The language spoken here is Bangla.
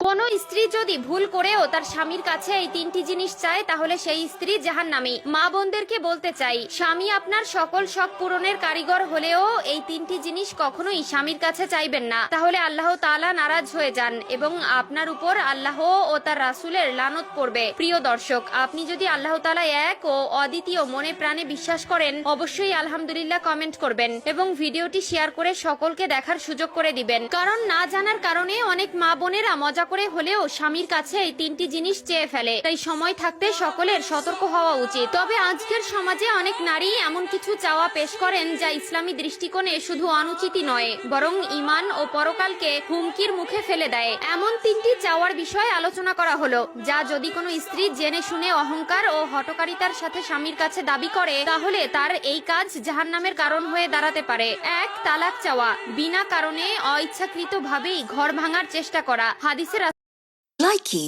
কোনো স্ত্রী যদি ভুল করেও তার স্বামীর কাছে এই তিনটি জিনিস চায় তাহলে সেই স্ত্রী জাহান্নামী। মা বোনদেরকে বলতে চাই, স্বামী আপনার সকল শখ পূরণের কারিগর হলেও এই তিনটি জিনিস কখনোই স্বামীর কাছে চাইবেন না, তাহলে আল্লাহ তাআলা নারাজ হয়ে যান এবং আপনার উপর আল্লাহ ও তার রাসূলের লানত পড়বে। প্রিয় দর্শক, আপনি যদি আল্লাহ তাআলা এক ও অদ্বিতীয় মনে প্রাণে বিশ্বাস করেন, অবশ্যই আলহামদুলিল্লাহ কমেন্ট করবেন এবং ভিডিওটি শেয়ার করে সকলকে দেখার সুযোগ করে দিবেন। কারণ না জানার কারণে অনেক মা বোনেরা মজা করে হলেও স্বামীর কাছে এই তিনটি জিনিস চেয়ে ফেলে। তাই সময় থাকতে সকলের সতর্ক হওয়া উচিত। তবে আজকের সমাজে অনেক নারী এমন কিছু চাওয়া পেশ করেন যা ইসলামী দৃষ্টিকোণে শুধু অনুচিতই নয়, বরং ঈমান ও পরকালকে হুমকির মুখে ফেলে দেয়। এমন তিনটি চাওয়ার বিষয়ে আলোচনা করা হলো, যা যদি কোনো স্ত্রী জেনে শুনে অহংকার ও হঠকারিতার সাথে স্বামীর কাছে দাবি করে, তাহলে তার এই কাজ জাহান্নামের কারণ হয়ে দাঁড়াতে পারে। 1. তালাক চাওয়া, বিনা কারণে অইচ্ছাকৃতভাবেই ঘর ভাঙার চেষ্টা করা। হাদিসের Likey